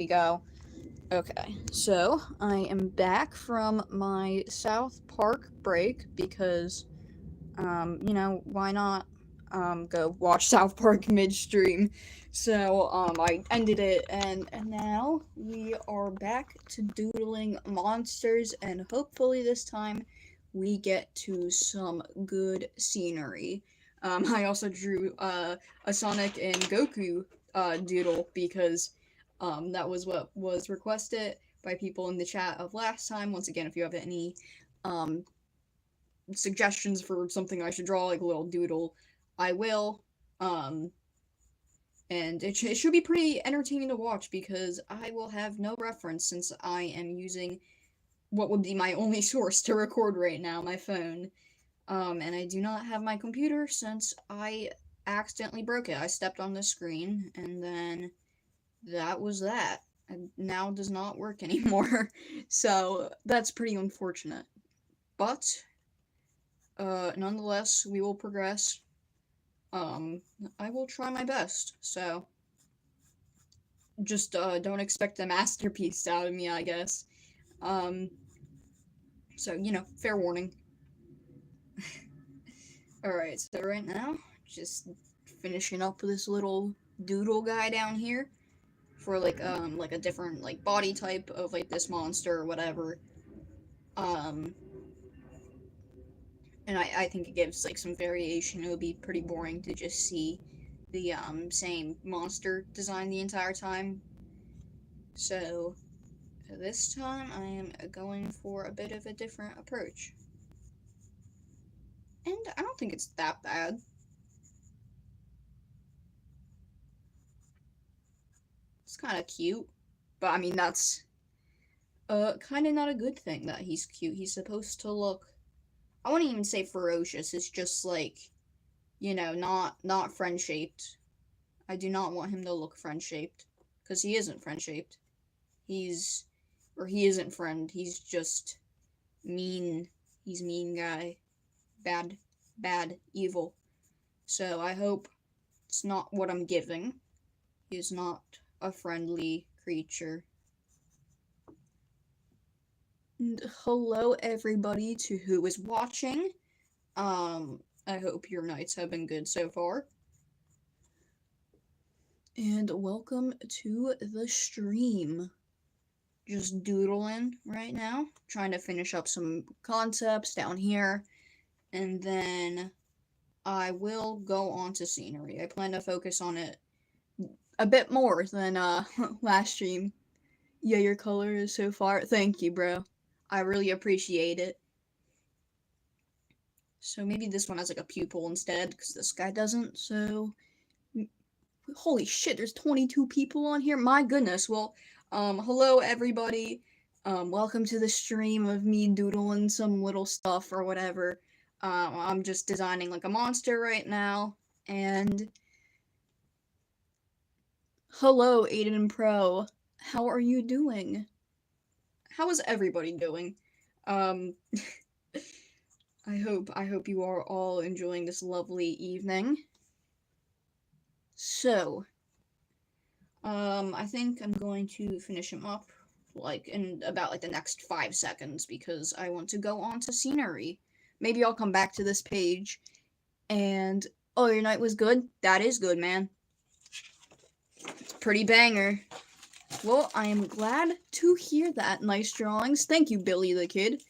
we go. Okay, so I am back from my South Park break because, why not, go watch South Park midstream? So, I ended it, and now we are back to doodling monsters, and hopefully this time we get to some good scenery. I also drew, a Sonic and Goku, doodle because that was what was requested by people in the chat of last time. Once again, if you have any um, suggestions for something I should draw, like a little doodle, I will. Um, and it should be pretty entertaining to watch because I will have no reference since I am using what would be my only source to record right now, my phone. And I do not have my computer since I accidentally broke it. I stepped on the screen and then that was that. And now does not work anymore. So that's pretty unfortunate. But nonetheless, we will progress. Um, I will try my best. So just don't expect a masterpiece out of me, I guess. Um, so fair warning. All right, so right now, just finishing up this little doodle guy down here for like a different like body type of like this monster or whatever. Um, and I think it gives like some variation. It would be pretty boring to just see the same monster design the entire time. So this time I am going for a bit of a different approach. And I don't think it's that bad. It's kind of cute. But I mean that's kind of not a good thing that he's cute. He's supposed to look, I wouldn't even say ferocious. It's just like, not friend shaped. I do not want him to look friend shaped because he isn't friend shaped. He's or he isn't friend. He's just mean. He's mean guy. Bad, bad, evil. So I hope it's not what I'm giving. He is not a friendly creature. And hello everybody to who is watching. I hope your nights have been good so far. And welcome to the stream. Just doodling right now, trying to finish up some concepts down here, and then I will go on to scenery. I plan to focus on it a bit more than last stream. Yeah, your color is so far. Thank you, bro. I really appreciate it. So maybe this one has like a pupil instead, because this guy doesn't, so... Holy shit, there's 22 people on here? My goodness. Well, hello everybody. Welcome to the stream of me doodling some little stuff or whatever. I'm just designing like a monster right now, and... Hello, Aiden Pro. How are you doing? How is everybody doing? Um... I hope you are all enjoying this lovely evening. So, I think I'm going to finish him up, like, in about, like, the next 5 seconds, because I want to go on to scenery. Maybe I'll come back to this page, and... Oh, your night was good? That is good, man. It's pretty banger. Well, I am glad to hear that. Nice drawings. Thank you, Billy the Kid.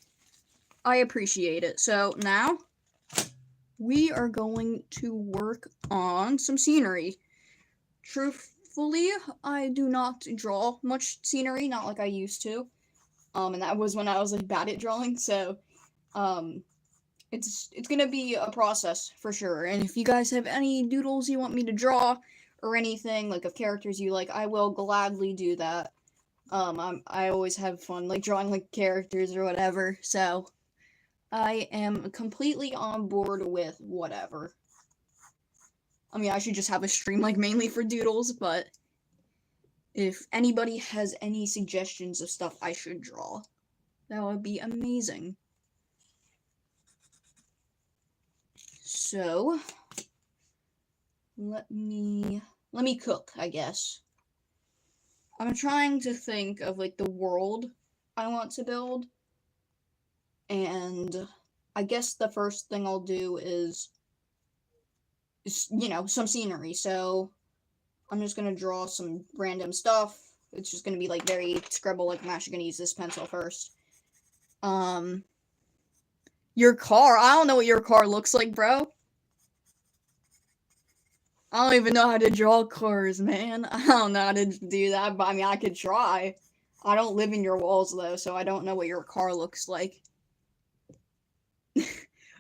I appreciate it. So, now, we are going to work on some scenery. Truthfully, I do not draw much scenery, not like I used to. And that was when I was like bad at drawing, so it's gonna be a process for sure. And if you guys have any doodles you want me to draw or anything like of characters you like, I will gladly do that. I always have fun like drawing like characters or whatever, so I am completely on board with whatever. I mean, I should just have a stream like mainly for doodles, but if anybody has any suggestions of stuff I should draw, that would be amazing. So, let me cook, I guess. I'm trying to think of like the world I want to build, and I guess the first thing I'll do is some scenery. So I'm just gonna draw some random stuff. It's just gonna be like very scribble, like I'm actually gonna use this pencil first. Your car. I don't know what your car looks like, bro. I don't even know how to draw cars, man. I don't know how to do that, but I mean, I could try. I don't live in your walls, though, so I don't know what your car looks like.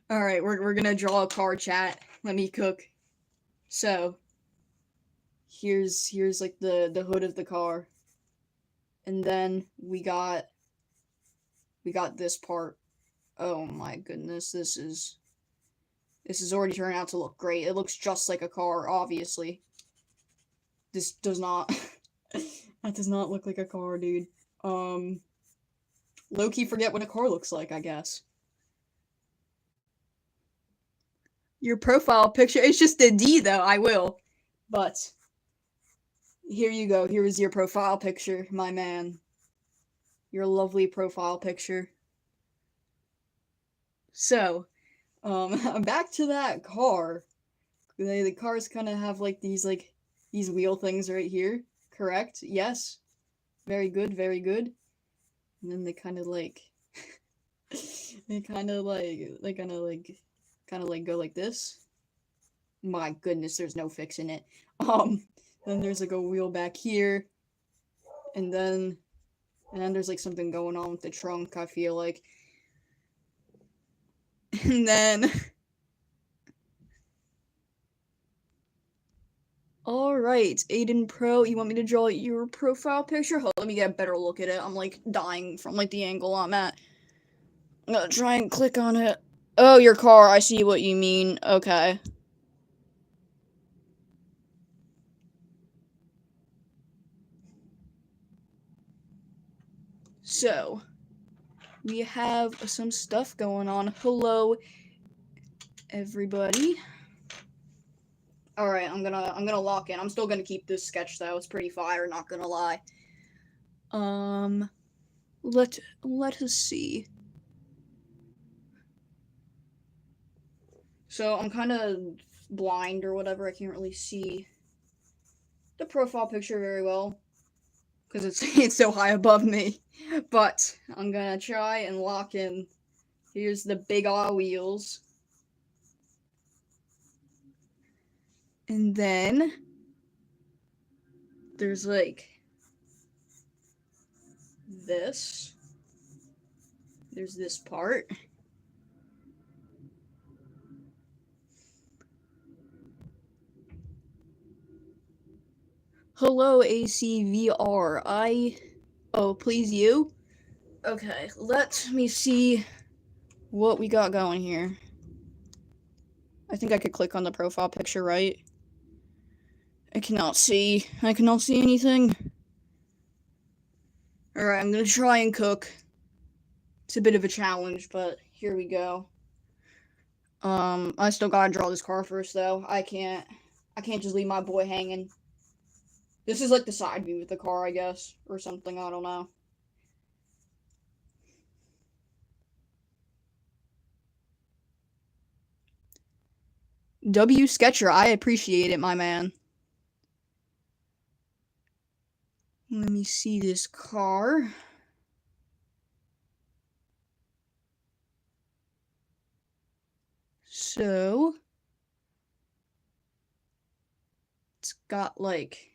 Alright, we're gonna draw a car, chat. Let me cook. So, here's like the hood of the car. And then we got this part. Oh my goodness, this is already turning out to look great. It looks just like a car, obviously. This does not that does not look like a car, dude. Low-key forget what a car looks like, I guess. Your profile picture, it's just a D though, I will. But here you go. Here is your profile picture, my man. Your lovely profile picture. So, back to that car. The cars kind of have like these wheel things right here. Correct? Yes. Very good, very good. And then they kind of like they kind of go like this. My goodness, there's no fixing it. Then there's like a wheel back here, and then there's like something going on with the trunk, I feel like. And then alright, Aiden Pro, you want me to draw your profile picture? Hold on, let me get a better look at it. I'm like dying from like the angle I'm at. I'm gonna try and click on it. Oh, your car, I see what you mean. Okay. So, we have some stuff going on. Hello, everybody. Alright, I'm gonna lock in. I'm still gonna keep this sketch though. It's pretty fire, not gonna lie. Let us see. So I'm kind of blind or whatever. I can't really see the profile picture very well because it's so high above me. But I'm gonna try and lock in. Here's the big wheels. And then there's like this. There's this part. Hello, ACVR. Oh, please you? Okay, let me see what we got going here. I think I could click on the profile picture, right? I cannot see anything. Alright, I'm gonna try and cook. It's a bit of a challenge, but here we go. I still gotta draw this car first, though. I can't just leave my boy hanging. This is like the side view of the car, I guess, or something, I don't know. W Sketcher, I appreciate it, my man. Let me see this car. So, it's got like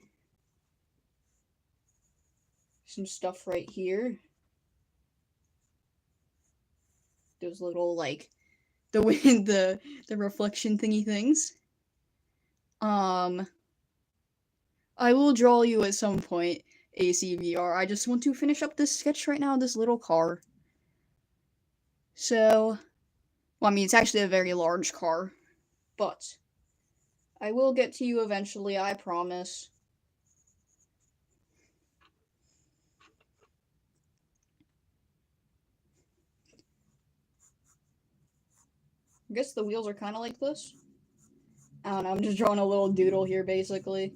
some stuff right here. Those little like the wind, the reflection thingy things. I will draw you at some point, ACVR. I just want to finish up this sketch right now, this little car. So, well, I mean, it's actually a very large car, but I will get to you eventually, I promise. I guess the wheels are kind of like this. I don't know, I'm just drawing a little doodle here, basically.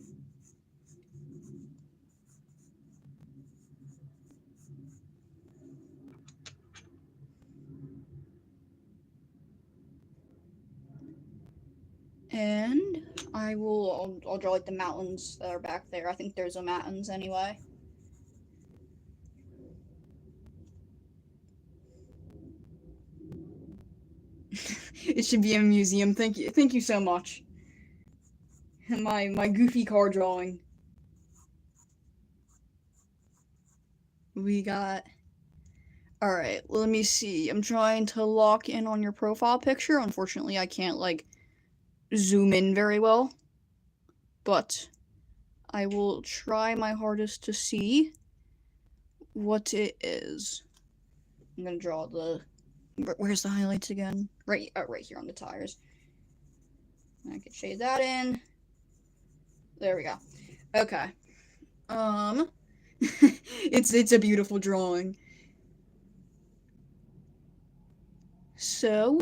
And I'll draw like the mountains that are back there. I think there's a mountains anyway. It should be in a museum. Thank you so much. My goofy car drawing. We got. Alright, let me see. I'm trying to lock in on your profile picture. Unfortunately, I can't, like, zoom in very well. But I will try my hardest to see what it is. I'm gonna draw the... Where's the highlights again? Right here on the tires. I could shade that in. There we go. Okay. It's a beautiful drawing. So,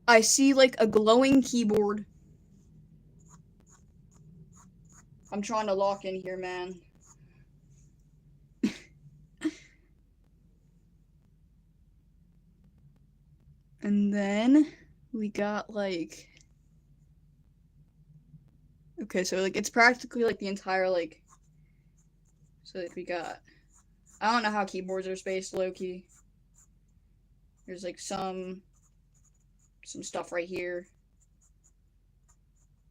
I see like a glowing keyboard. I'm trying to lock in here, man. And then we got like, okay, so like it's practically like the entire like, so like we got, I don't know how keyboards are spaced low-key. There's like some stuff right here.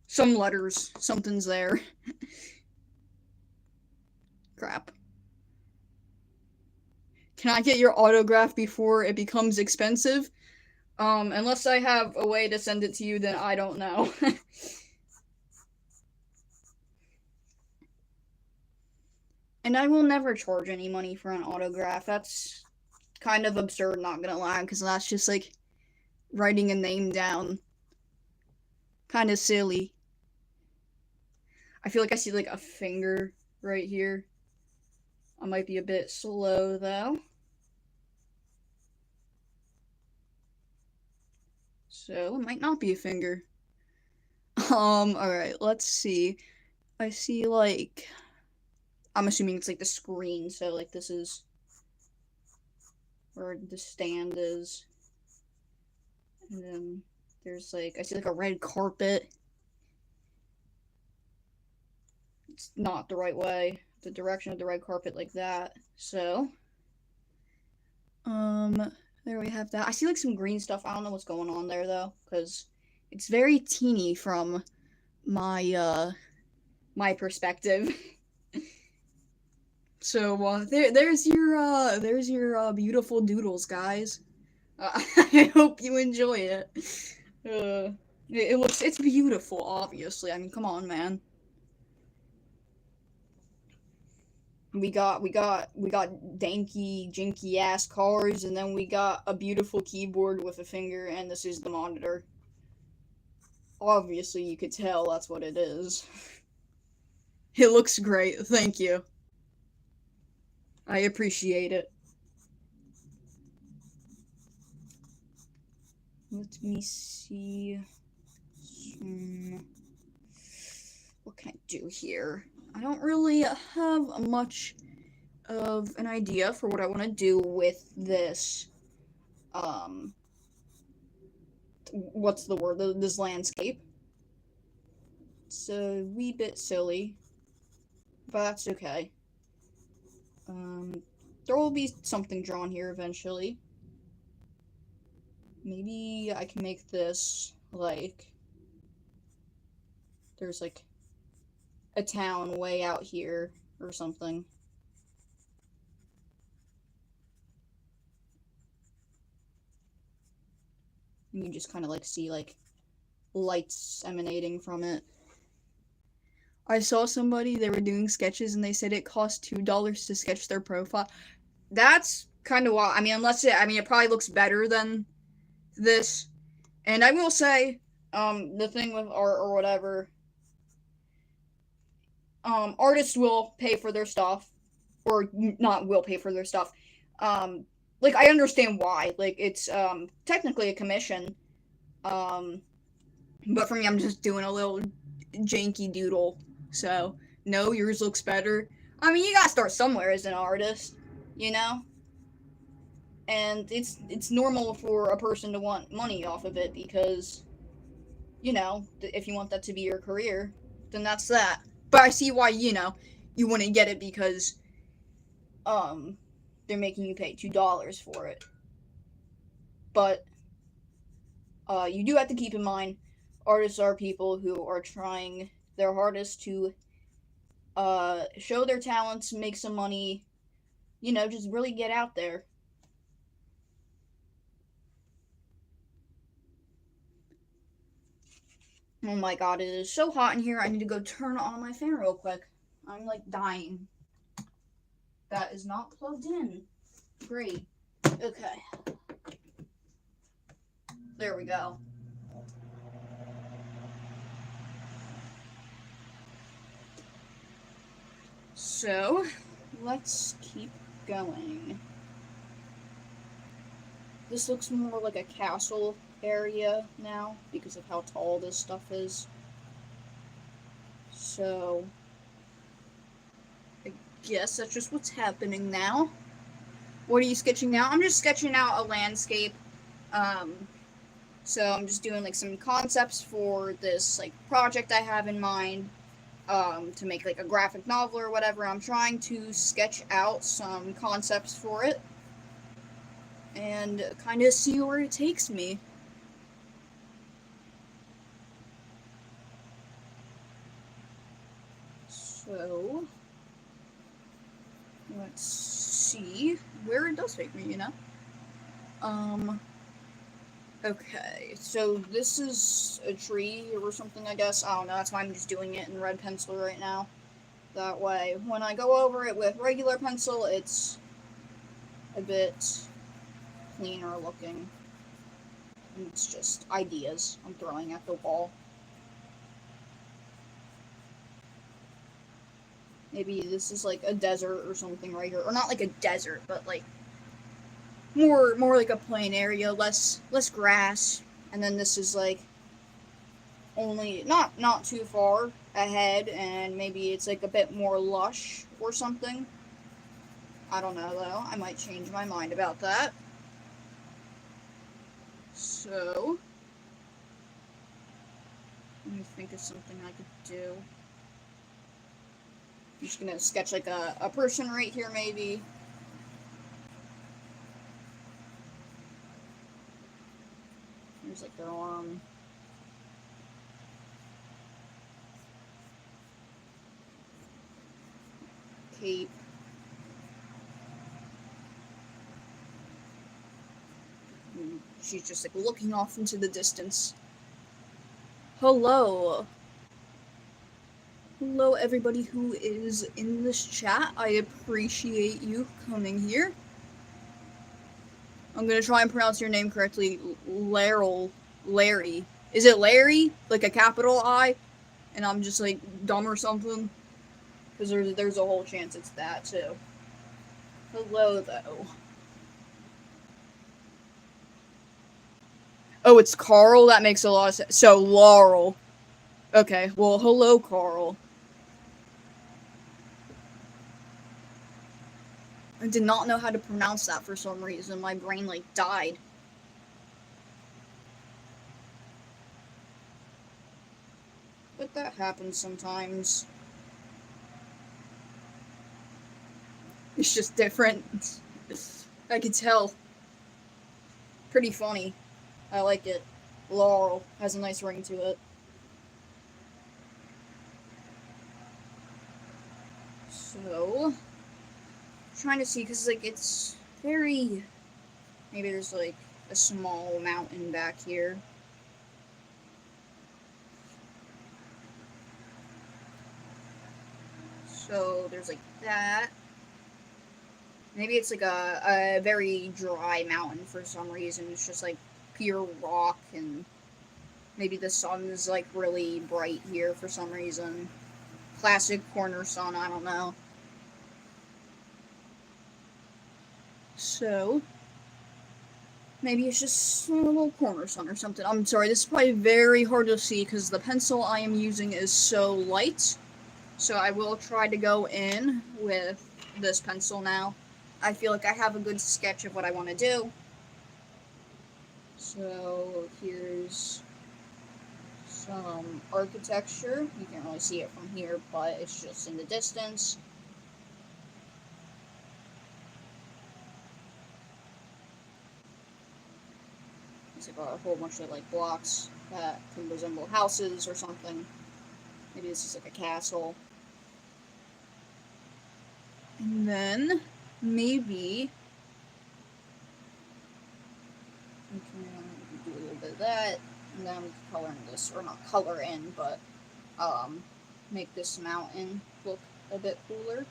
Some letters, something's there. Crap. Can I get your autograph before it becomes expensive? Unless I have a way to send it to you, then I don't know. And I will never charge any money for an autograph. That's kind of absurd, not gonna lie, because that's just like writing a name down. Kind of silly. I feel like I see like a finger right here. I might be a bit slow though. So it might not be a finger. Alright, let's see. I see like, I'm assuming it's like the screen, so like this is where the stand is. And then there's like, I see like a red carpet. It's not the right way. The direction of the red carpet like that. So, there we have that. I see like some green stuff. I don't know what's going on there though, because it's very teeny from my my perspective. So there's your beautiful doodles, guys. I hope you enjoy it. It's beautiful, obviously. I mean, come on, man. We got danky, jinky ass cars, and then we got a beautiful keyboard with a finger, and this is the monitor. Obviously, you could tell that's what it is. It looks great, thank you. I appreciate it. Let me see. What can I do here? I don't really have much of an idea for what I want to do with this, what's the word? This landscape. It's a wee bit silly, but that's okay. There will be something drawn here eventually. Maybe I can make this, like, there's, like, a town way out here, or something. And you just kind of, like, see, like, lights emanating from it. I saw somebody, they were doing sketches, and they said it cost $2 to sketch their profile. That's kind of wild. I mean, it probably looks better than this. And I will say, the thing with art or whatever, artists will pay for their stuff, or not will pay for their stuff. Like, I understand why. Like, it's, technically a commission. But for me, I'm just doing a little janky doodle. So, no, yours looks better. I mean, you gotta start somewhere as an artist, you know? And it's normal for a person to want money off of it, because you know, if you want that to be your career, then that's that. But I see why, you know, you wouldn't get it because um they're making you pay $2 for it. But you do have to keep in mind artists are people who are trying their hardest to show their talents, make some money, you know, just really get out there. Oh my god, it is so hot in here. I need to go turn on my fan real quick. I'm like dying. That is not plugged in. Great. Okay. There we go. So, let's keep going. This looks more like a castle area now because of how tall this stuff is. So, I guess that's just what's happening now. What are you sketching now? I'm just sketching out a landscape. Um, so I'm just doing like some concepts for this like project I have in mind. To make like a graphic novel or whatever. I'm trying to sketch out some concepts for it and kind of see where it takes me. So, let's see where it does take me, you know? Okay, so this is a tree or something, I guess. I don't know, that's why I'm just doing it in red pencil right now. That way, when I go over it with regular pencil, it's a bit cleaner looking. And it's just ideas I'm throwing at the wall. Maybe this is like a desert or something right here, or not like a desert, but like more like a plain area, less grass. And then this is like only not too far ahead, and maybe it's like a bit more lush or something. I don't know though. I might change my mind about that. So let me think of something I could do. I'm just gonna sketch like a person right here, maybe. There's like their arm. Cape. And she's just like looking off into the distance. Hello. Hello, everybody who is in this chat. I appreciate you coming here. I'm gonna try and pronounce your name correctly. Larry. Is it Larry? Like a capital I? And I'm just like dumb or something? Because there's a whole chance it's that too. Hello, though. Oh, it's Carl? That makes a lot of sense. So, Laurel. Okay, well, hello, Carl. I did not know how to pronounce that for some reason. My brain, like, died. But that happens sometimes. It's just different. I could tell. Pretty funny. I like it. Laurel has a nice ring to it. So, trying to see, because, like, it's very... Maybe there's, like, a small mountain back here. So, there's, like, that. Maybe it's, like, a very dry mountain for some reason. It's just, like, pure rock, and maybe the sun's, like, really bright here for some reason. Classic corner sun, I don't know. So, maybe it's just a little corner sun or something. I'm sorry, this is probably very hard to see because the pencil I am using is so light. So I will try to go in with this pencil now. I feel like I have a good sketch of what I want to do. So here's some architecture. You can't really see it from here, but it's just in the distance. It's like a whole bunch of like blocks that can resemble houses or something. Maybe this is like a castle. And then maybe we can do a little bit of that, and then we can color in this, or not color in, but make this mountain look a bit cooler.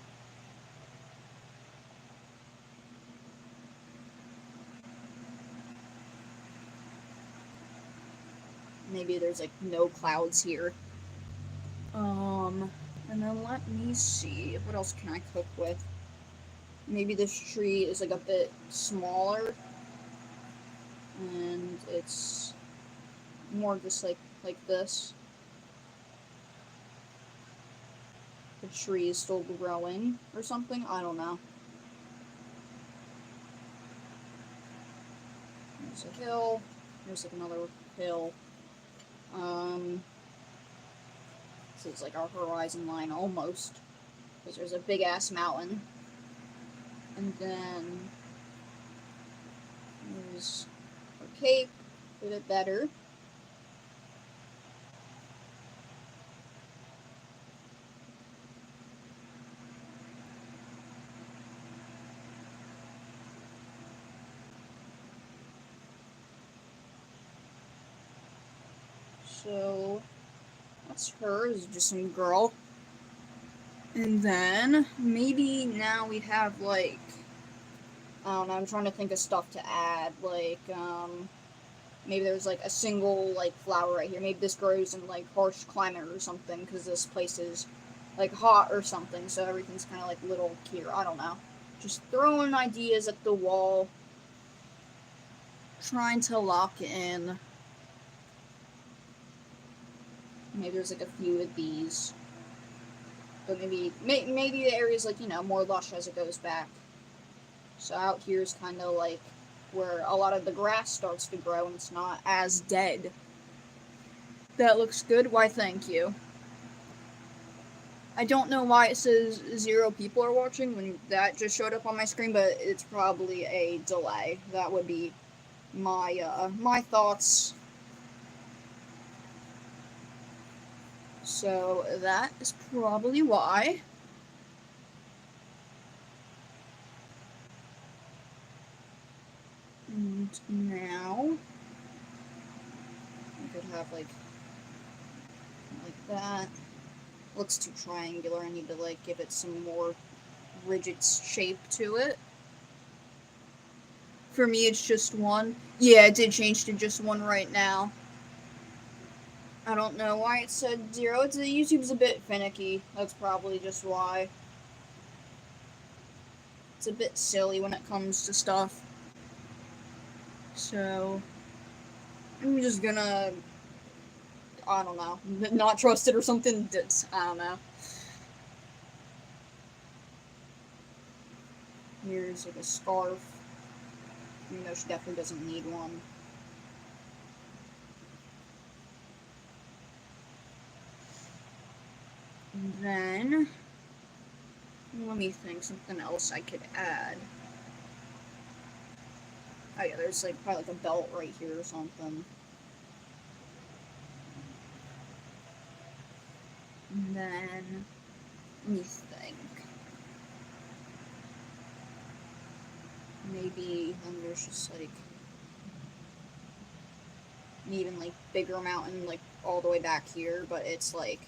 Maybe there's like no clouds here. And then let me see, what else can I cook with? Maybe this tree is like a bit smaller, and it's more just like this. The tree is still growing or something, I don't know. There's a hill, there's like another hill. This is like our horizon line almost, because there's a big ass mountain. And then there's our cape, a bit better. So that's her, is just some girl. And then maybe now we have like, I don't know, I'm trying to think of stuff to add, like maybe there's like a single like flower right here. Maybe this grows in like harsh climate or something, because this place is like hot or something, so everything's kind of like little here. I don't know, just throwing ideas at the wall, trying to lock in. Maybe there's like a few of these, but maybe the area's like, you know, more lush as it goes back. So out here is kind of like where a lot of the grass starts to grow, and it's not as dead. That looks good. Why, thank you. I don't know why it says 0 people are watching when that just showed up on my screen, but it's probably a delay. That would be my my thoughts. So that is probably why. And now we could have like that. Looks too triangular. I need to like give it some more rigid shape to it. For me, it's just 1. Yeah, it did change to just 1 right now. I don't know why it said 0. YouTube's a bit finicky. That's probably just why. It's a bit silly when it comes to stuff. So I'm just gonna, I don't know, not trust it or something. I don't know. Here's like a scarf. Even though she definitely doesn't need one. And then, let me think, something else I could add. Oh yeah, there's like probably like a belt right here or something. And then, let me think. Maybe then there's just like an even like bigger mountain like all the way back here, but it's like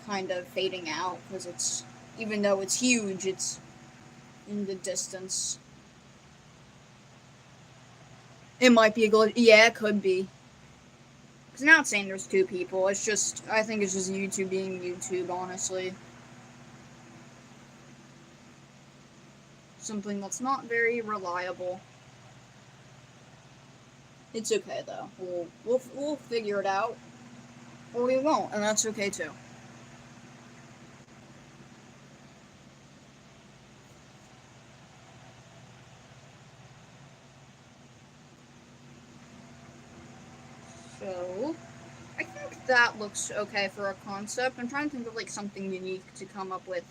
kind of fading out because it's, even though it's huge, it's in the distance. It might be a glitch. Yeah, it could be. Because now it's saying there's 2 people. It's just, I think it's just YouTube being YouTube, honestly. Something that's not very reliable. It's okay though. We'll figure it out, or we won't, and that's okay too. So, I think that looks okay for a concept. I'm trying to think of like something unique to come up with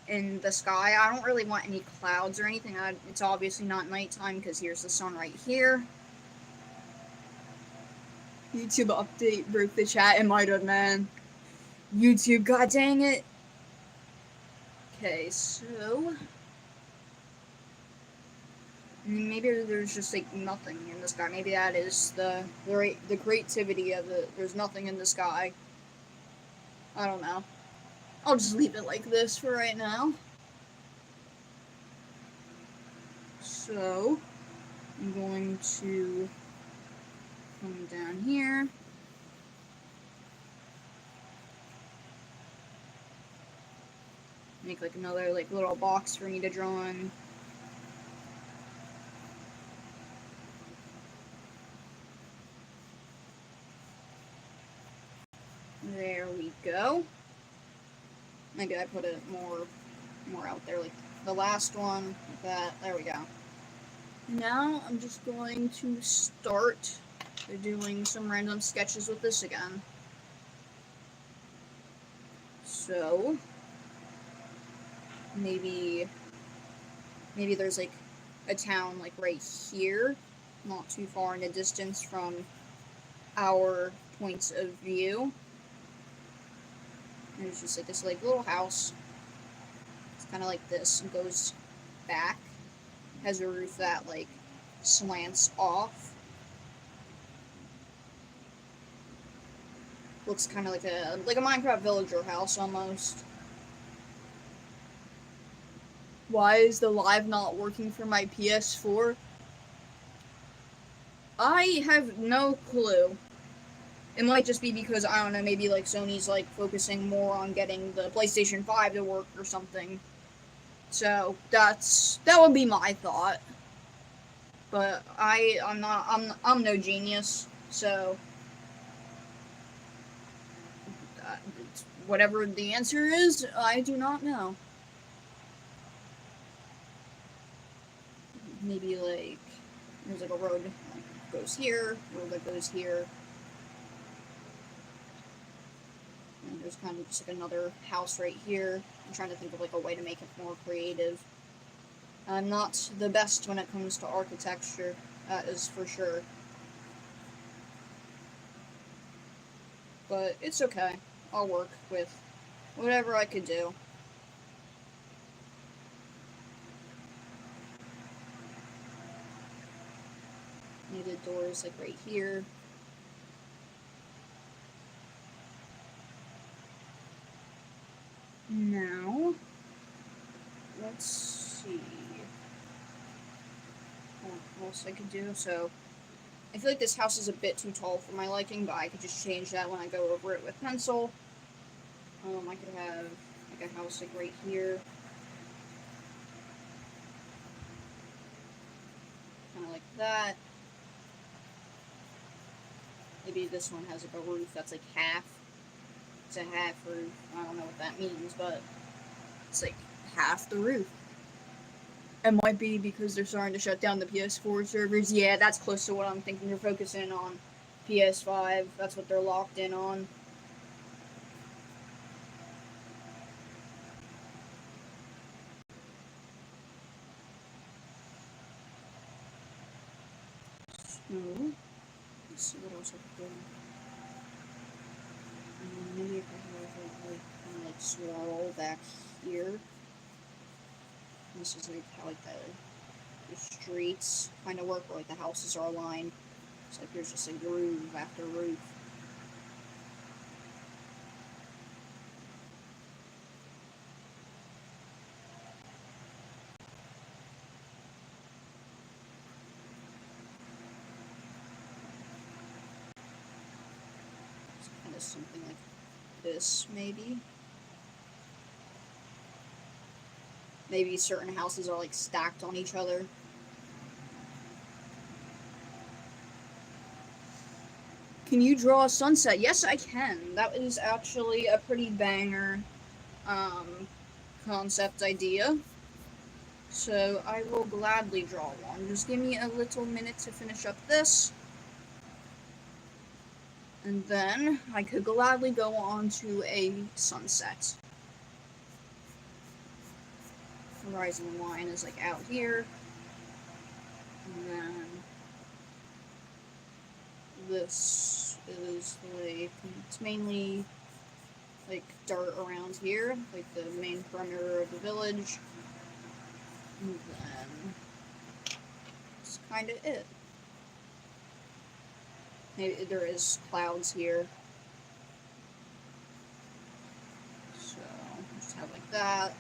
in the sky. I don't really want any clouds or anything. It's obviously not nighttime because here's the sun right here. YouTube update broke the chat in my good man. YouTube, god dang it. Okay, so maybe there's just like nothing in the sky. Maybe that is the creativity of it. There's nothing in the sky. I don't know. I'll just leave it like this for right now. So I'm going to come down here. Make like another like little box for me to draw in. There we go. Maybe I put it more out there, like the last one, like that. There we go. Now I'm just going to start doing some random sketches with this again. So maybe there's like a town like right here, not too far in the distance from our points of view. And it's just like this like little house. It's kind of like this and goes back. Has a roof that like slants off. Looks kind of like a Minecraft villager house almost. Why is the live not working for my PS4? I have no clue. It might just be because, I don't know, maybe like Sony's like focusing more on getting the PlayStation 5 to work or something. So that would be my thought. But I'm no genius, so whatever the answer is, I do not know. Maybe like there's like a road that goes here, road that goes here. And there's kind of just like another house right here. I'm trying to think of like a way to make it more creative. I'm not the best when it comes to architecture, that is for sure. But it's okay. I'll work with whatever I could do. Maybe the doors like right here. Now, let's see what else I could do. So, I feel like this house is a bit too tall for my liking, but I could just change that when I go over it with pencil. I could have like a house like right here. Kind of like that. Maybe this one has like a roof that's like half. It's a half roof. I don't know what that means, but it's like half the roof. It might be because they're starting to shut down the PS4 servers. Yeah, that's close to what I'm thinking. They're focusing on PS5. That's what they're locked in on. So, let's see what else I could do. Maybe if I have like kind of like swirl back here. This is like how like the streets kind of work, where like the houses are aligned. It's like there's just like roof after roof. It's kind of something like this, maybe. Maybe certain houses are like stacked on each other. Can you draw a sunset? Yes, I can. That is actually a pretty banger concept idea. So I will gladly draw one. Just give me a little minute to finish up this. And then I could gladly go on to a sunset. Horizon line is like out here. And then this is like, it's mainly like dirt around here, like the main perimeter of the village. And then that's kind of it. Maybe there is clouds here. So just have like that.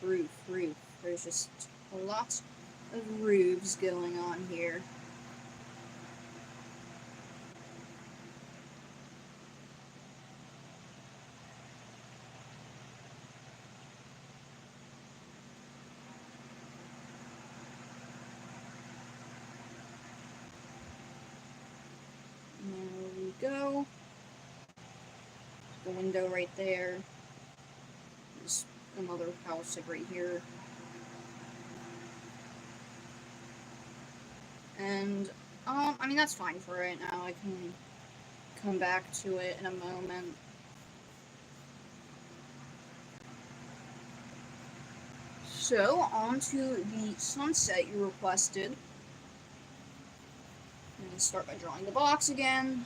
Roof. There's just a lot of roofs going on here. There we go. The window right there. There's another house like right here. And, I mean, that's fine for right now. I can come back to it in a moment. So, on to the sunset you requested. I'm going to start by drawing the box again.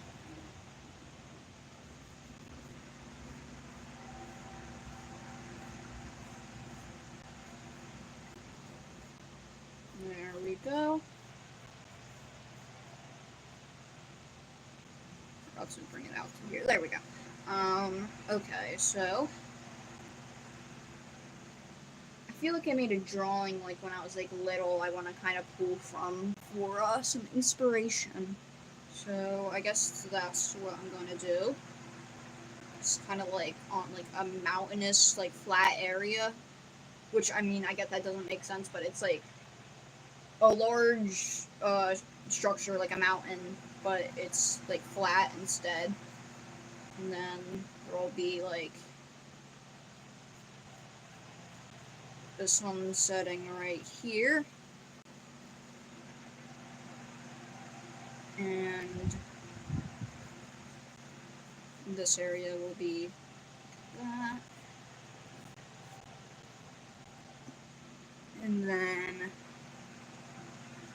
There we go. Forgot to bring it out to here. There we go. Okay, so I feel like I made a drawing like when I was like little. I want to kind of pull from for some inspiration. So I guess that's what I'm gonna do. It's kind of like on like a mountainous, like flat area, which I mean I get that doesn't make sense, but it's like a large structure like a mountain, but it's like flat instead. And then there'll be like the sun setting right here. And this area will be that. And then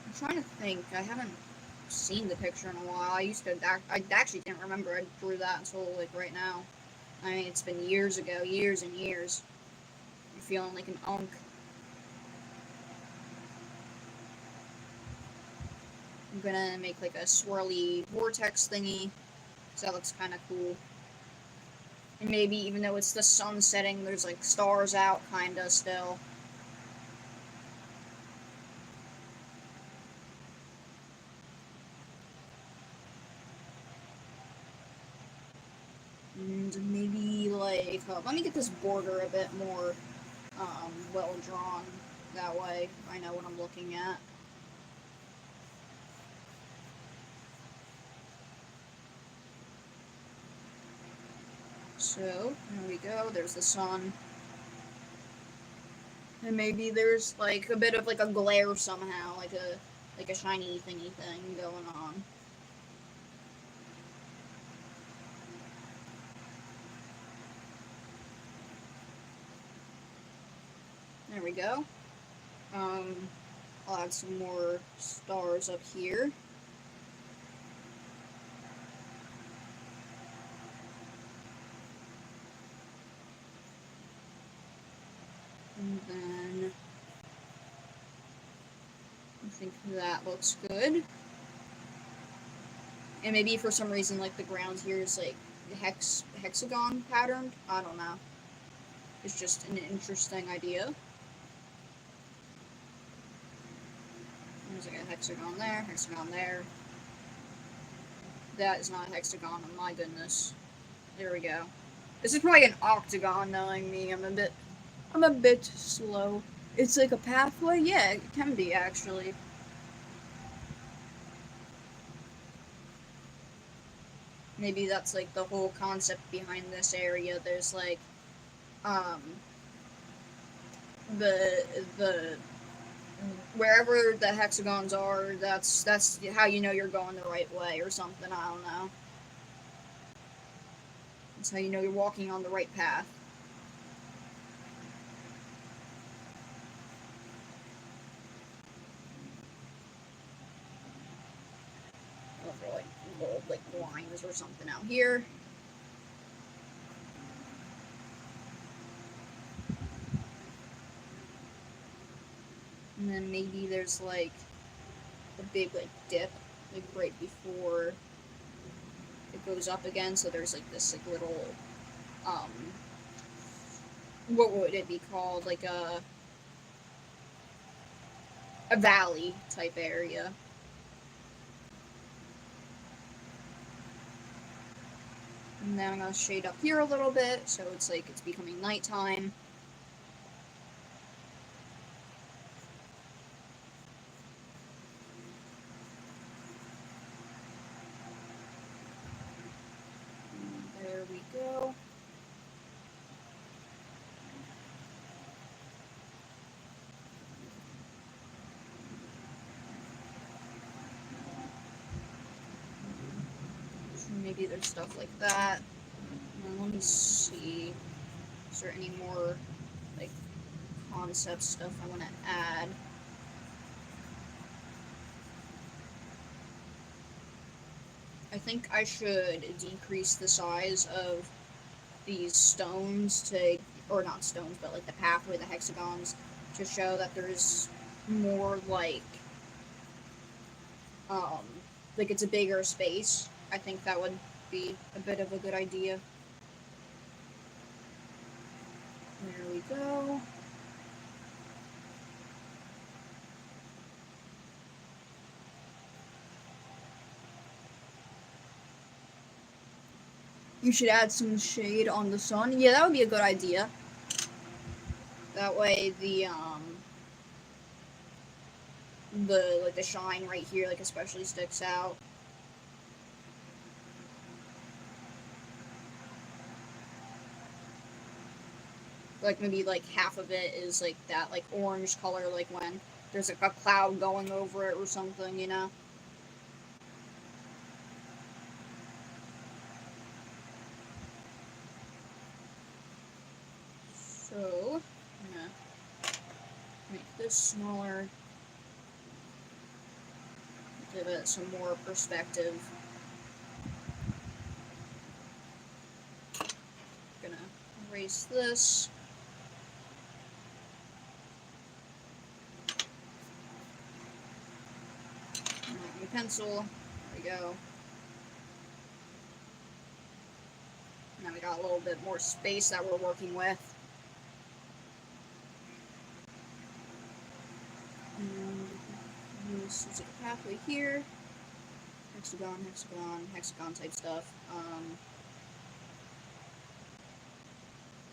I'm trying to think. I haven't seen the picture in a while. I actually didn't remember I drew that until like right now. I mean, it's been years ago, years and years. I'm feeling like an unk. I'm gonna make like a swirly vortex thingy, so that looks kind of cool. And maybe even though it's the sun setting, there's like stars out kinda still. And maybe like, let me get this border a bit more well drawn. That way I know what I'm looking at. So, there we go, there's the sun. And maybe there's like a bit of like a glare somehow, like a shiny thingy thing going on. There we go. I'll add some more stars up here. And then I think that looks good. And maybe for some reason like the ground here is like hexagon patterned. I don't know. It's just an interesting idea. There's like a hexagon there. That is not a hexagon, oh my goodness. There we go. This is probably an octagon, knowing me. I'm a bit slow. It's like a pathway? Yeah, it can be, actually. maybe that's like the whole concept behind this area. There's like um the wherever the hexagons are, that's how you know you're going the right way or something. I don't know. That's how you know you're walking on the right path. Look for like little like lines or something out here. And then maybe there's like a big like dip like right before it goes up again. So there's like this like little um what would it be called? Like a valley type area. And then I'm gonna shade up here a little bit so it's like it's becoming nighttime. And there we go. So maybe there's stuff like that. And let me see. Is there any more like concept stuff I want to add? I think I should decrease the size of these stones to, or not stones, but like the pathway, the hexagons, to show that there's more um, like it's a bigger space. I think that would be a bit of a good idea. There we go. You should add some shade on the sun. Yeah, that would be a good idea. That way the like the shine right here like especially sticks out. Like maybe like half of it is like that like orange color like when there's like a cloud going over it or something, you know? So I'm gonna make this smaller. Give it some more perspective. Gonna erase this. My pencil. There we go. Now we got a little bit more space that we're working with. And this is a pathway here. Hexagon, hexagon, hexagon type stuff.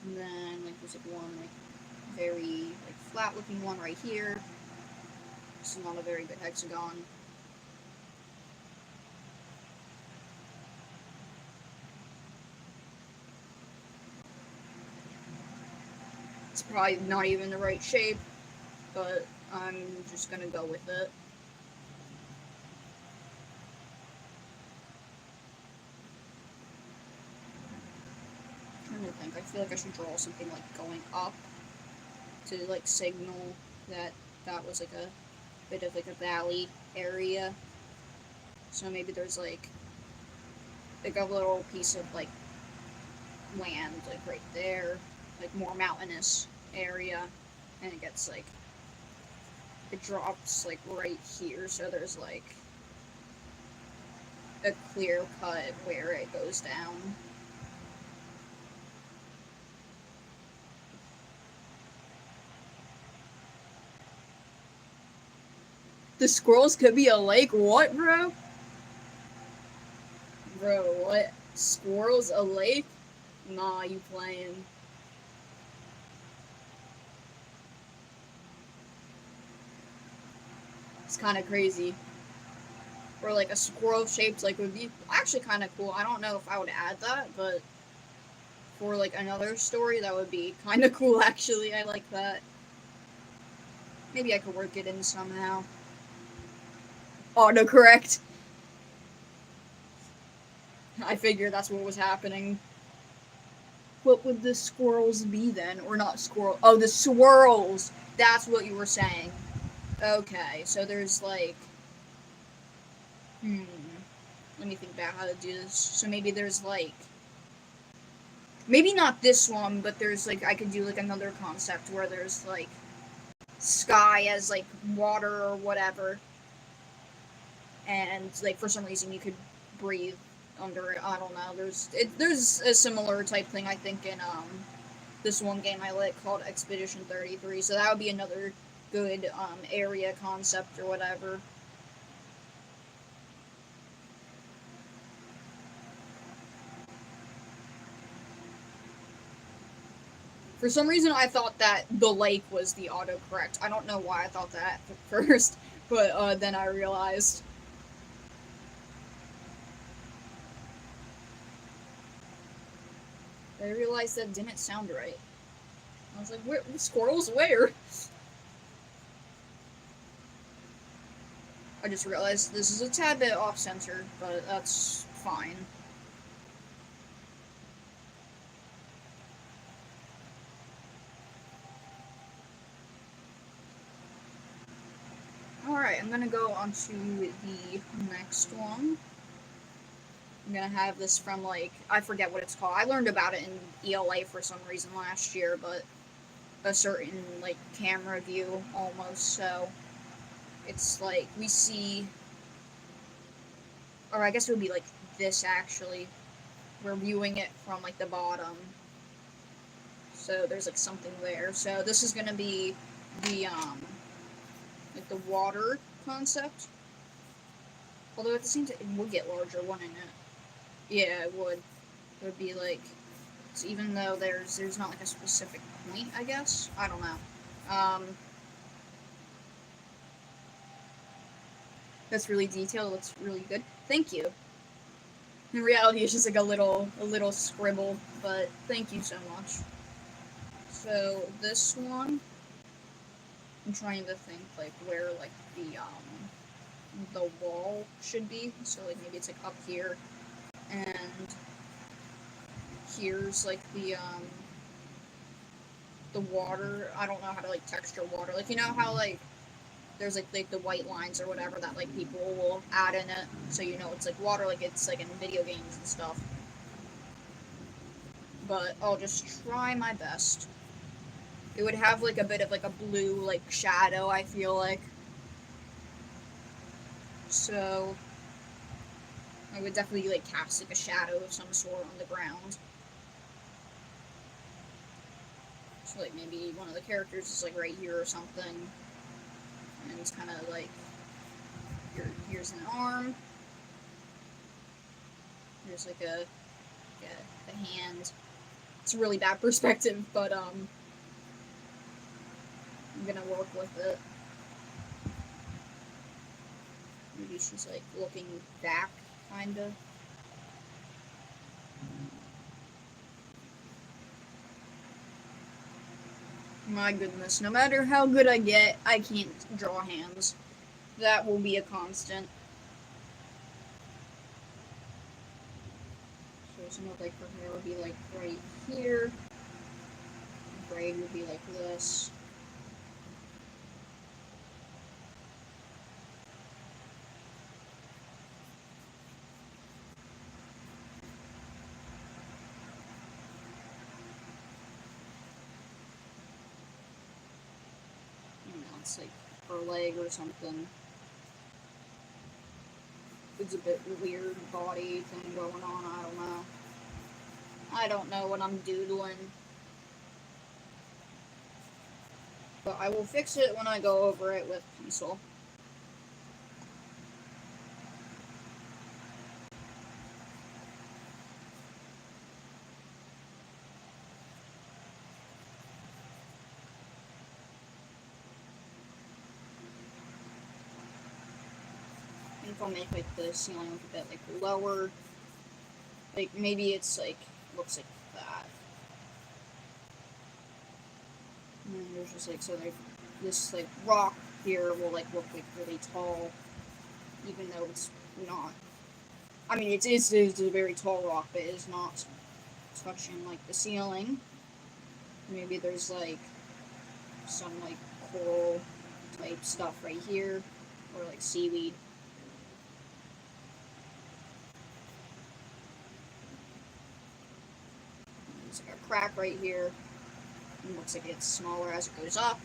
And then like there's like one like very like flat looking one right here. This is not a very good hexagon. It's probably not even the right shape, but I'm just gonna go with it. I'm trying to think. I feel like I should draw something like going up to like signal that that was like a bit of like a valley area. So maybe there's like a little piece of like land like right there, like more mountainous area, and it gets like it drops like right here, so there's like a clear cut where it goes down. The squirrels could be a lake? What, bro? Bro, what? Squirrels a lake? Nah, you playing. It's kind of crazy. or like a squirrel shaped, like would be actually kind of cool. I don't know if I would add that, but for like another story, that would be kind of cool. Actually, I like that. Maybe I could work it in somehow. Autocorrect. I figured that's what was happening. What would the squirrels be then? Or not squirrel? Oh, the swirls! That's what you were saying. Okay, so there's like. Hmm. Let me think about how to do this. So maybe there's like. Maybe not this one, but there's like. I could do like another concept where there's like. Sky as like water or whatever. And like for some reason you could breathe under it. I don't know. There's a similar type thing I think in this one game I like called Expedition 33. So that would be another good area concept or whatever. For some reason I thought that the lake was the autocorrect. I don't know why I thought that at first, but then I realized. I realized that didn't sound right. I was like, where squirrels where? I just realized this is a tad bit off center, but that's fine. Alright, I'm gonna go on to the next one. I'm gonna have this from, like, I forget what it's called. I learned about it in ELA for some reason last year, but a certain, like, camera view almost, so it's like we see, or I guess it would be like this actually. We're viewing it from, like, the bottom. So there's, like, something there. So this is gonna be the, like, the water concept. Although at the same time, it would get larger, wouldn't it? Yeah, it would. It would be like, so even though there's not like a specific point, I guess. I don't know. That's really detailed. Looks really good. Thank you. In reality, it's just like a little scribble, but thank you so much. So this one, I'm trying to think like where like the wall should be. So like maybe it's like up here, and here's like the water. I don't know how to like texture water. Like you know how like there's like the white lines or whatever that like people will add in it, so you know it's like water, like it's like in video games and stuff. But I'll just try my best. It would have like a bit of like a blue like shadow, I feel like. So I would definitely like cast like a shadow of some sort on the ground. So like maybe one of the characters is like right here or something, and it's kind of like here's an arm. Here's like a hand. It's a really bad perspective, but I'm gonna work with it. Maybe she's like looking back, kinda. My goodness, no matter how good I get, I can't draw hands. That will be a constant. So some of like her hair would be like right here. Braid would be like this. You know, it's like her leg or something. It's a bit weird body thing going on. I don't know. I don't know what I'm doodling. But I will fix it when I go over it with pencil. think I'll make like the ceiling look a bit like lower. Like maybe it's like looks like that. And then there's just like, so like this like rock here will like look like really tall, even though it's not. I mean, it is a very tall rock, but it is not touching like the ceiling. Maybe there's like some like coral type stuff right here, or like seaweed. There's like a crack right here. It looks like it's smaller as it goes up.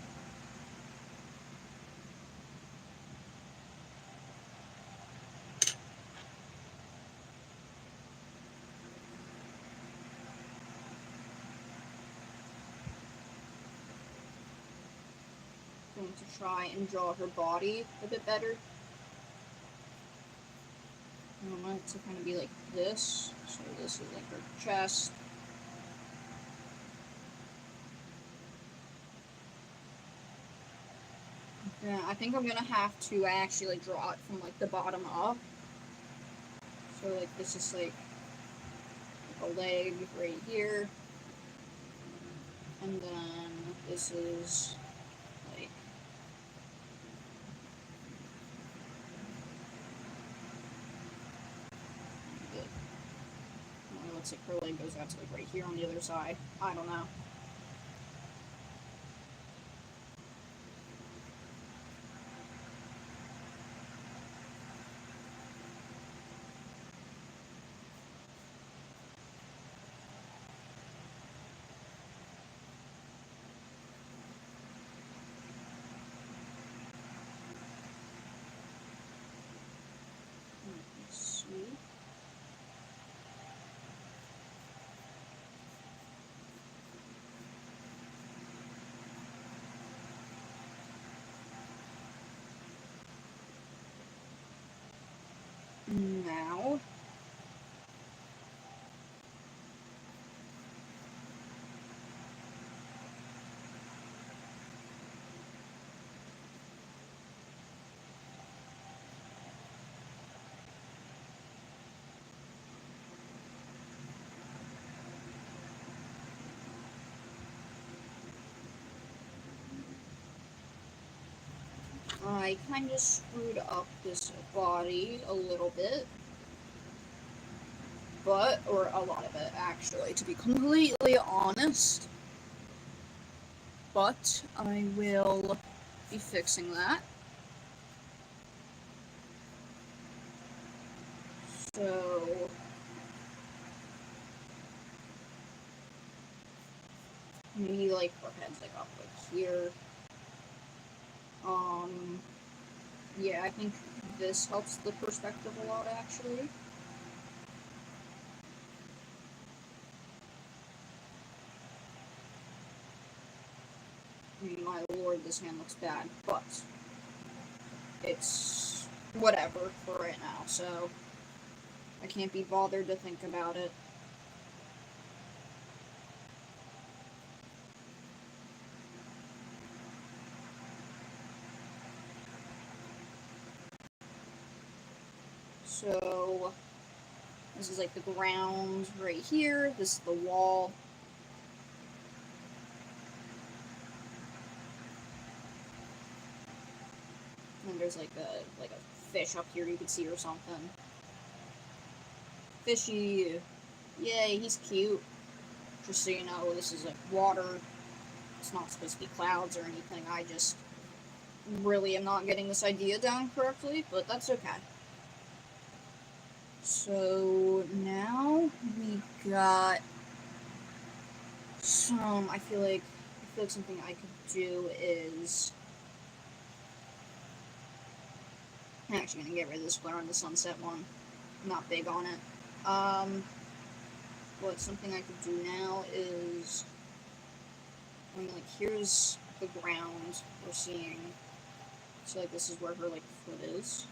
I'm going to try and draw her body a bit better. I want it to kind of be like this. So this is like her chest. Yeah, I think I'm gonna have to actually like draw it from like the bottom up. So like this is like a leg right here, and then this is like it looks like her leg goes out to like right here on the other side. I don't know. Let's see. Now, I kind of screwed up this body a little bit. But, or a lot of it actually, to be completely honest. But I will be fixing that. So maybe like her head's like up like here. Yeah, I think this helps the perspective a lot actually. I mean, my lord, this hand looks bad, but it's whatever for right now, so I can't be bothered to think about it. So this is like the ground right here, this is the wall. And there's like a fish up here you can see or something. Fishy. Yay, he's cute. Just so you know, this is like water. It's not supposed to be clouds or anything. I just really am not getting this idea down correctly, but that's okay. So now we got some, I feel like something I could do is, I'm actually gonna get rid of this flare on the sunset one. I'm not big on it. But something I could do now is, I mean, like, here's the ground we're seeing. So, like, this is where her, like, foot is.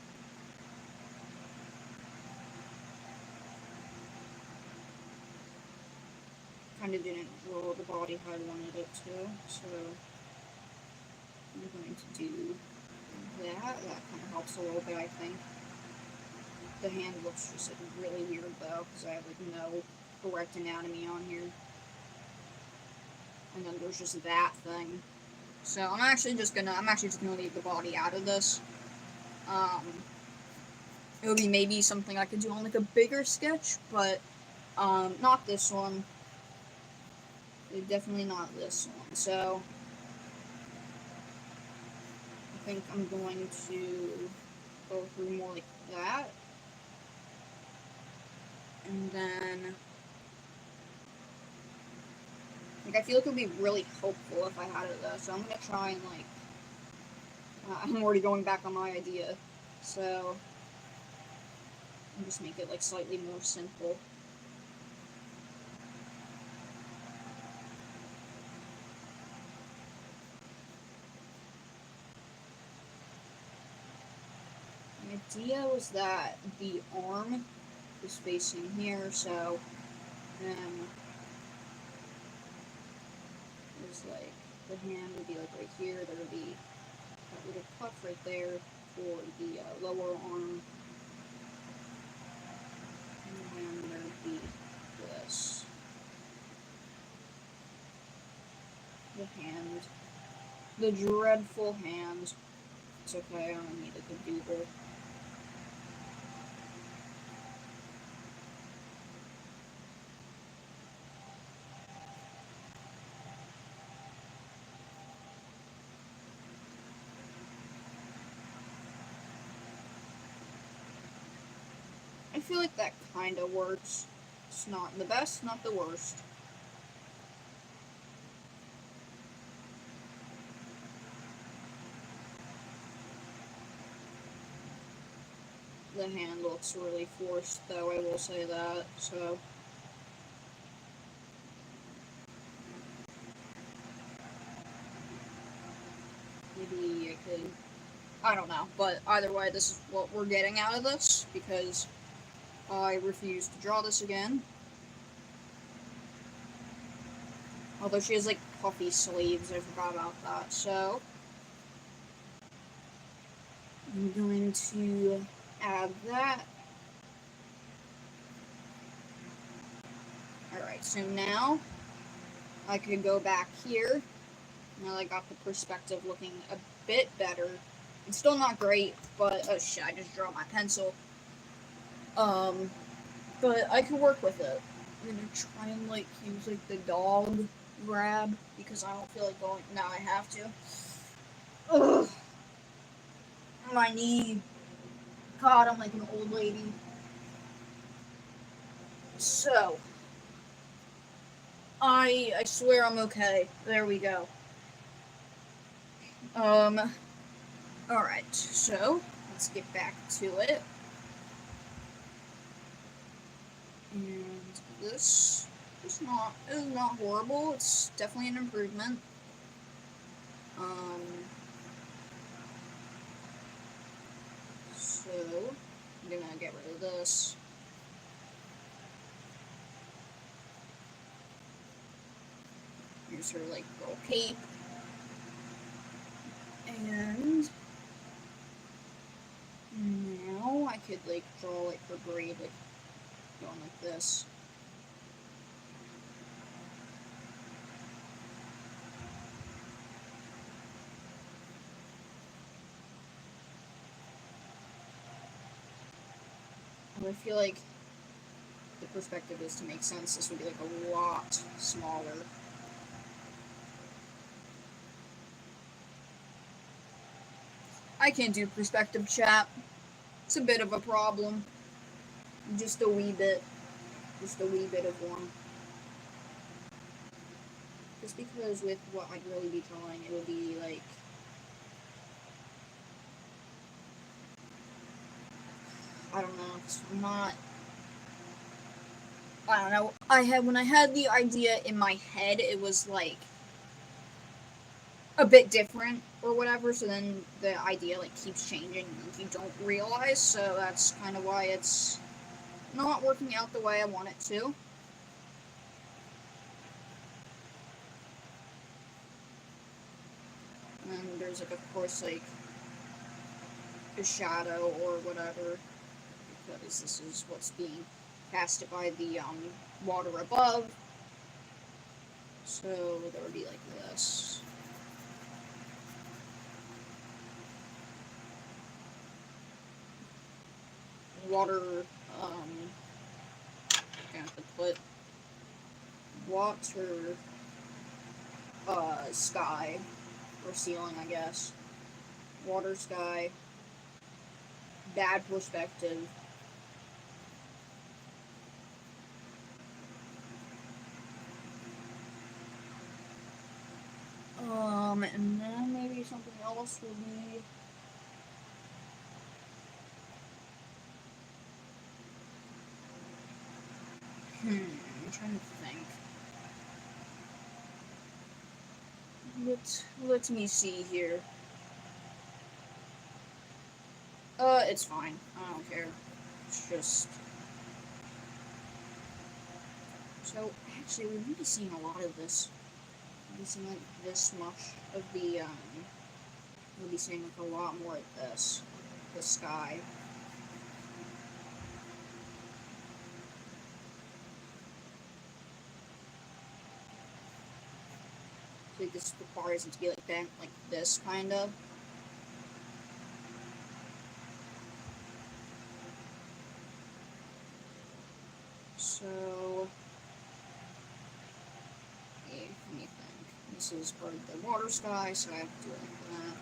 Kind of didn't draw the body how I wanted it to, so I'm going to do that. That kind of helps a little bit, I think. The hand looks just like really weird though, because I have like no correct anatomy on here. And then there's just that thing. So I'm actually just gonna leave the body out of this. It would be maybe something I could do on like a bigger sketch, but not this one. Definitely not this one. So I think I'm going to go through more like that. And then like I feel like it would be really helpful if I had it though. So I'm gonna try and like I'm already going back on my idea. So I'll just make it like slightly more simple. The idea was that the arm is facing here, so then there's like the hand would be like right here. There would be that little puff right there for the lower arm, and then there would be this, the hand, the dreadful hand. It's okay, I don't need a doodle. I feel like that kind of works. It's not the best, not the worst. The hand looks really forced, though, I will say that, so. Maybe I could. I don't know, but either way, this is what we're getting out of this, because I refuse to draw this again. Although she has, like, puffy sleeves, I forgot about that, so. I'm going to add that. Alright, so now I could go back here. Now I got the perspective looking a bit better. It's still not great, but oh shit, I just drew my pencil. But I can work with it. I'm gonna try and like use like the dog grab because I don't feel like going. Now I have to. Ugh, my knee. God, I'm like an old lady. So, I swear I'm okay. There we go. Alright, so let's get back to it. And this is not horrible. It's definitely an improvement. So I'm gonna get rid of this. Here's her like little cape. And now I could like draw like her braid like going like this. And I feel like the perspective is to make sense. This would be like a lot smaller. I can't do perspective, chat. It's a bit of a problem. Just a wee bit. Just a wee bit of one. Just because with what I'd really be drawing, it would be like... I don't know. It's not... I don't know. When I had the idea in my head, it was like a bit different or whatever, so then the idea like keeps changing and you don't realize, so that's kind of why it's not working out the way I want it to. And there's like of course like a shadow or whatever, because this is what's being casted by the water above. So that would be like this. Water, gonna have to put water, sky, or ceiling, I guess. Water, sky, bad perspective. And then maybe something else would be... I'm trying to think. Let me see here. It's fine. I don't care. It's just... So, actually, we're going to be seeing a lot of this. We'll be seeing, like, this much of the, we'll be seeing, like, a lot more of this. The sky. So this requires it to be, like, bent like this, kind of. So... let me think. This is part of the water sky, so I have to do it like that.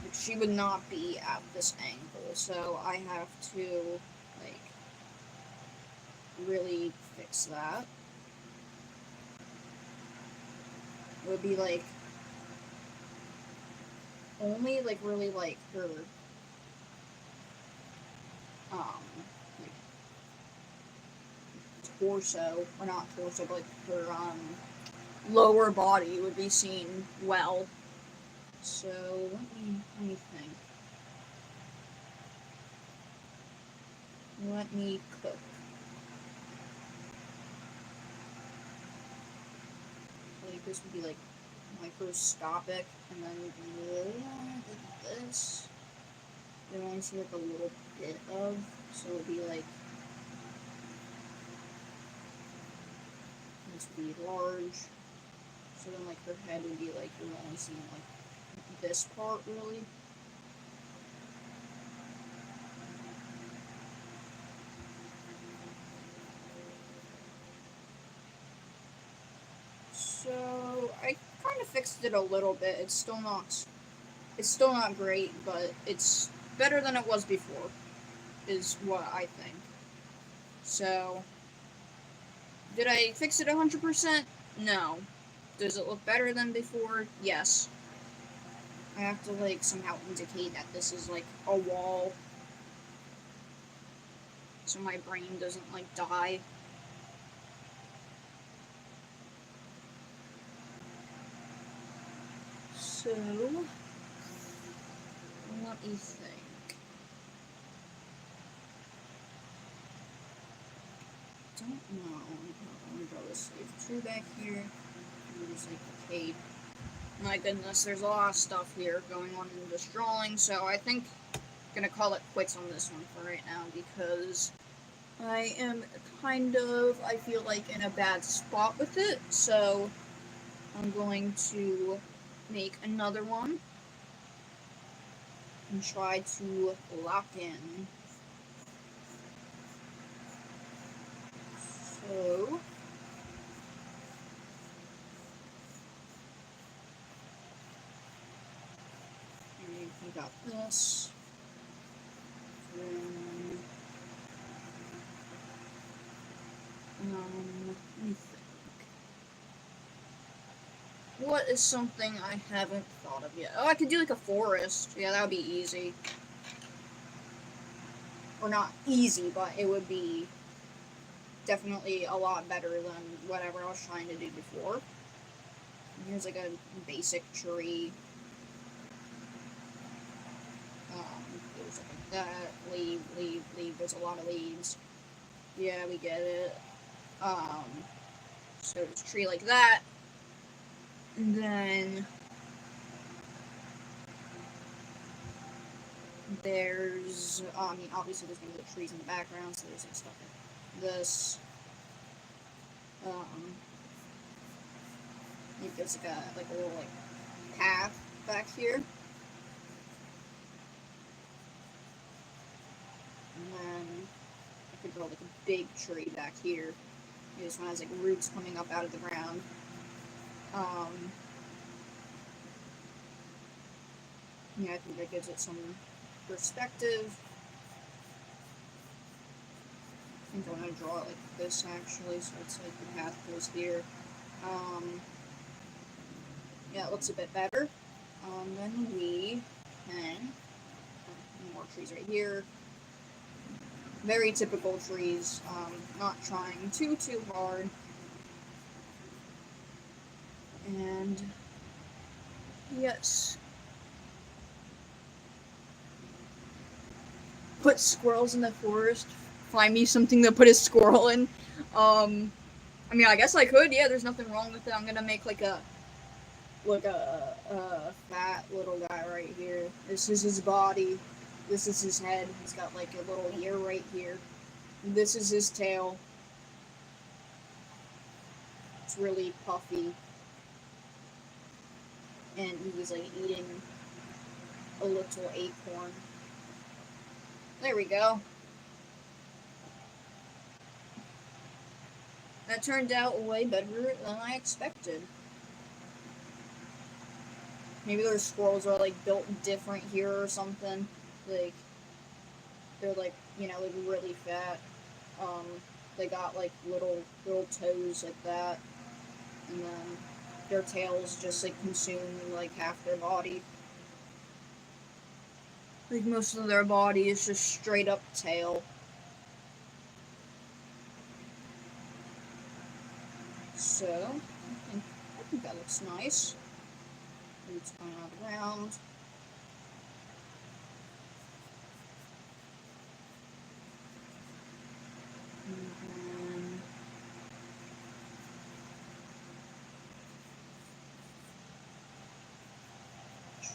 But she would not be at this angle, so I have to, like, really fix that. It would be, like, only, like, really, like, her, like, torso, or not torso, but, like, her, lower body would be seen well. So, let me think. Let me cook. Like, this would be, like, microscopic, and then like this. You only see, like, a little bit of, so it would be, like, this would be large. So then, like, her head would be, like, you're only seeing, like, this part, really. So, I kind of fixed it a little bit. It's still not great, but it's better than it was before, is what I think. So, did I fix it 100%? No. Does it look better than before? Yes. I have to, like, somehow indicate that this is, like, a wall, so my brain doesn't, like, die. So, let me think. Don't know. I'm gonna draw this slave tree back here. Just like the cape. My goodness, there's a lot of stuff here going on in this drawing, so I think I'm gonna call it quits on this one for right now because I am kind of, I feel like, in a bad spot with it, so I'm going to make another one and try to lock in. So, we got this. Then, let me think. What is something I haven't thought of yet? Oh, I could do like a forest. Yeah, that would be easy. Or not easy, but it would be definitely a lot better than whatever I was trying to do before. Here's like a basic tree. Goes like that. Leaf. There's a lot of leaves. Yeah, we get it. So it's a tree like that. And then There's, I mean, obviously there's gonna be the trees in the background, so there's like stuff like this. There's like a little like path back here, and then I could draw like a big tree back here. This one has like roots coming up out of the ground. Yeah, I think that gives it some perspective. I think I want to draw it like this actually, so it's like the path goes here. Yeah, it looks a bit better. Then we can more trees right here. Very typical trees. Not trying too hard. And yes. Put squirrels in the forest. Find me something to put a squirrel in. I mean, I guess I could. Yeah, there's nothing wrong with it. I'm gonna make like a fat little guy right here. This is his body. This is his head. He's got like a little ear right here. This is his tail. It's really puffy. And he's like eating a little acorn. There we go. That turned out way better than I expected. Maybe their squirrels are like built different here or something. Like they're like, you know, like really fat. They got like little toes like that, and then their tails just like consume like half their body. Like most of their body is just straight up tail. So I think that looks nice. Roots going all around.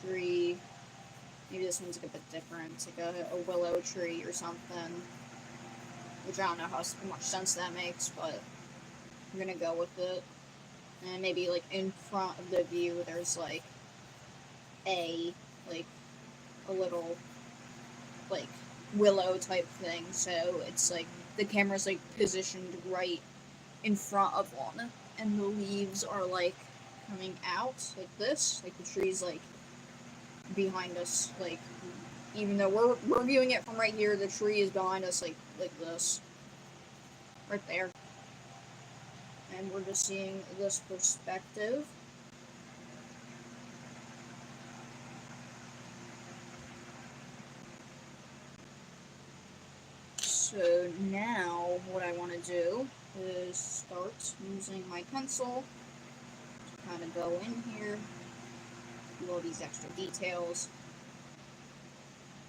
Tree. Maybe this one's like a bit different. It's like a willow tree or something. Which I don't know how much sense that makes, but I'm gonna go with it. And maybe like in front of the view there's like a little like willow type thing, so it's like the camera's like positioned right in front of one, and the leaves are like coming out like this, like the tree's like behind us, like even though we're viewing it from right here, the tree is behind us like this, right there, and we're just seeing this perspective. So now what I want to do is start using my pencil to kind of go in here, do all these extra details.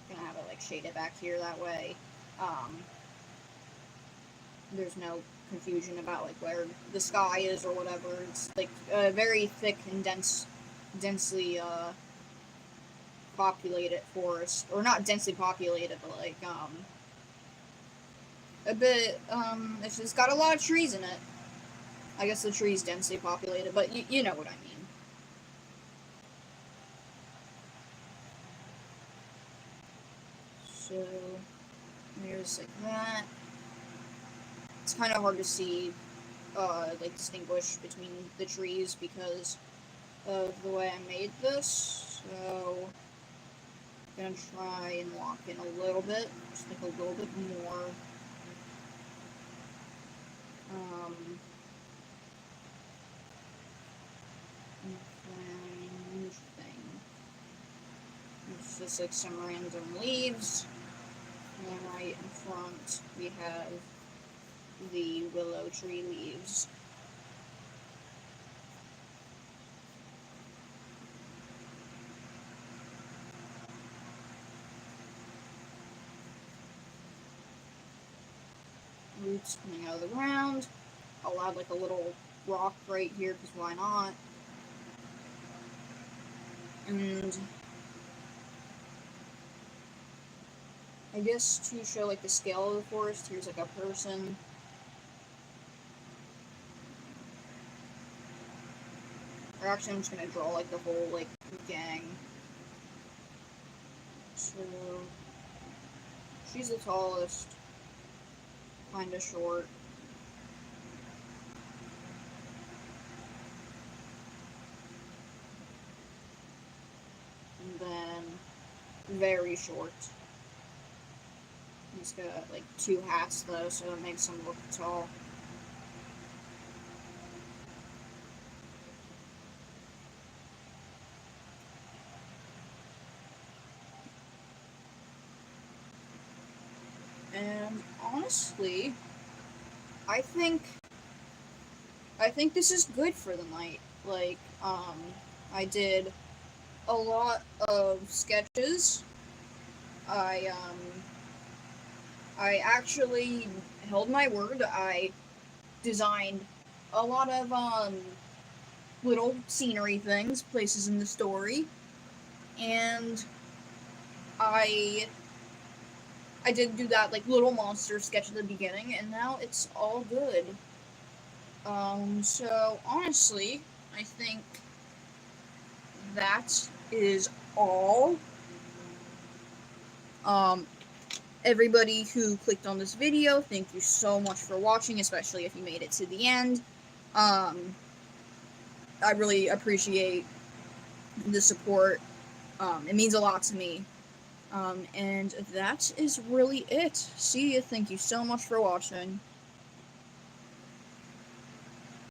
I'm gonna have it like shaded back here that way. There's no confusion about like where the sky is or whatever. It's like a very thick and densely populated forest, or not densely populated, but like a bit, it's just got a lot of trees in it. I guess the tree's densely populated, but you know what I mean. So, there's like that. It's kind of hard to see, like distinguish between the trees because of the way I made this, so I'm gonna try and lock in a little bit, just like a little bit more. It's just like some random leaves, and then right in front we have the willow tree leaves. Roots coming out of the ground. I'll add like a little rock right here, because why not? And I guess to show like the scale of the forest, here's like a person. Or actually, I'm just gonna draw like the whole like gang. So she's the tallest, kinda short. And then very short. He's got like two hats though, so it makes him look tall. And honestly, I think this is good for the night. Like, I did a lot of sketches. I I actually held my word. I designed a lot of little scenery things, places in the story, and I I did do that like little monster sketch at the beginning, and now it's all good. So honestly, I think that is all. Um, Everybody who clicked on this video, thank you so much for watching, especially if you made it to the end. I really appreciate the support. It means a lot to me. And that is really it. See you. Thank you so much for watching.